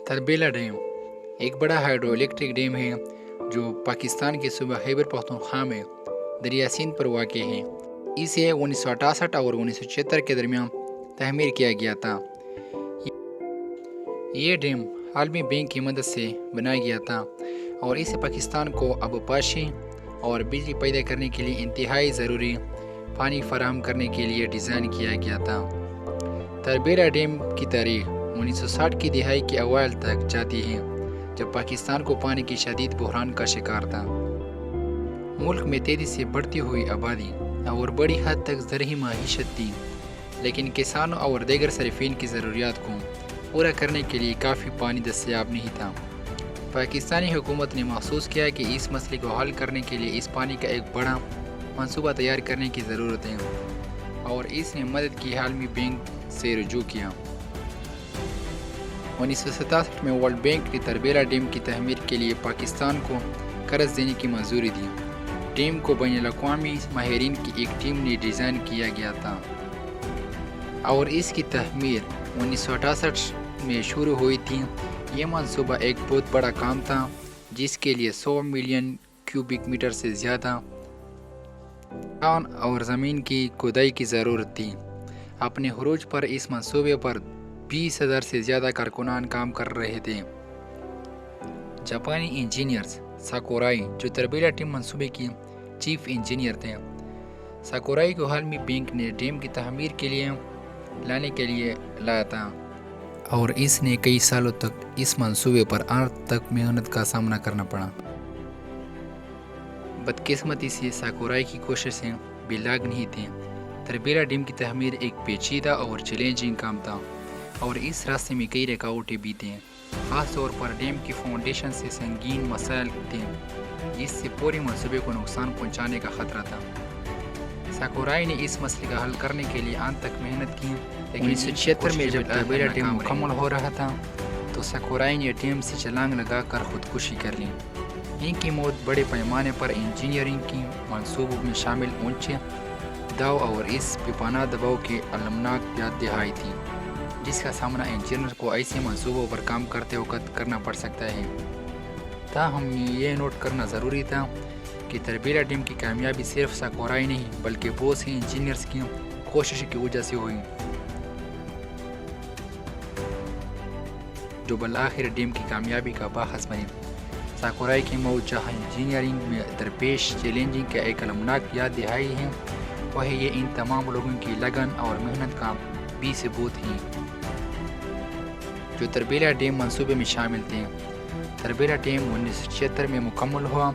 Tarbela dam ایک بڑا hydro electric dam ہے جو پاکستان کے صوبہ خیبر پختونخوا میں دریا سندھ پر واقع ہے۔ اسے 1968 اور 1976 کے درمیان تعمیر کیا گیا تھا۔ یہ ڈیم عالمی بینک کی مدد سے بنایا گیا تھا اور اسے پاکستان کو آبپاشی اور بجلی پیدا کرنے کے لیے انتہائی ضروری پانی فراہم کرنے کے لیے ڈیزائن کیا گیا تھا۔ تربیلا ڈیم کی تاریخ 1960 کی دہائی کے اوائل تک جاتی ہے، جب پاکستان کو پانی کی شدید بحران کا شکار تھا۔ ملک میں تیزی سے بڑھتی ہوئی آبادی اور بڑی حد تک زرعی معیشت تھی، لیکن کسانوں اور دیگر صارفین کی ضروریات کو پورا کرنے کے لیے کافی پانی دستیاب نہیں تھا۔ پاکستانی حکومت نے محسوس کیا کہ اس مسئلے کو حل کرنے کے لیے اس پانی کا ایک بڑا منصوبہ تیار کرنے کی ضرورت ہے، اور اس نے مدد کی عالمی بینک سے رجوع کیا۔ 1967 میں ورلڈ بینک نے تربیلا ڈیم کی تعمیر کے لیے پاکستان کو قرض دینے کی منظوری دی۔ ڈیم کو بین الاقوامی ماہرین کی ایک ٹیم نے ڈیزائن کیا گیا تھا اور اس کی تعمیر 1968 میں شروع ہوئی تھی۔ یہ منصوبہ ایک بہت بڑا کام تھا جس کے لیے 100 ملین کیوبک میٹر سے زیادہ خان اور زمین کی کھدائی کی ضرورت تھی۔ اپنے عروج پر اس منصوبے پر 20,000 سے زیادہ کارکنان کام کر رہے تھے۔ جاپانی انجینئرز ساکورائی، جو تربیلا ڈیم منصوبے کی چیف انجینئر تھے، ساکورائی کو عالمی بینک نے ڈیم کی تعمیر کے لیے لانے کے لیے لایا تھا، اور اس نے کئی سالوں تک اس منصوبے پر آخر تک محنت کا سامنا کرنا پڑا۔ بدقسمتی سے ساکورائی کی کوششیں بے لاگ نہیں تھیں۔ تربیلا ڈیم کی تعمیر ایک پیچیدہ اور چیلنجنگ کام تھا، اور اس راستے میں کئی رکاوٹیں بھی تھیں۔ خاص طور پر ڈیم کی فاؤنڈیشن سے سنگین مسائل تھے جس سے پورے منصوبے کو نقصان پہنچانے کا خطرہ تھا۔ ساکورائی نے اس مسئلے کا حل کرنے کے لیے آن تک محنت کی، لیکن 1976 میں جب تربیلا ڈیم مکمل ہو رہا تھا تو ساکورائی نے ڈیم سے چھلانگ لگا کر خودکشی کر لی۔ ان کی موت بڑے پیمانے پر انجینئرنگ کی منصوبوں میں شامل اونچے داؤ اور اس بے پناہ دباؤ کی المناک یاد دہائی تھی، جس کا سامنا انجینئر کو ایسے منصوبوں پر کام کرتے وقت کرنا پڑ سکتا ہے۔ تاہم یہ نوٹ کرنا ضروری تھا کہ تربیلا ڈیم کی کامیابی صرف ساکورائی نہیں بلکہ بہت سے انجینئرز کی کوشش کی وجہ سے ہوئی، جو بالآخر ڈیم کی کامیابی کا باعث بنی۔ ساکورائی کی موت جہاں انجینئرنگ میں درپیش چیلنجنگ کا ایک المناک یاد دہائی ہے، وہ یہ ان تمام لوگوں کی لگن اور محنت کا بھی ثبوت ہے جو تربیلا ڈیم منصوبے میں شامل تھے۔ تربیلا ڈیم 1976 میں مکمل ہوا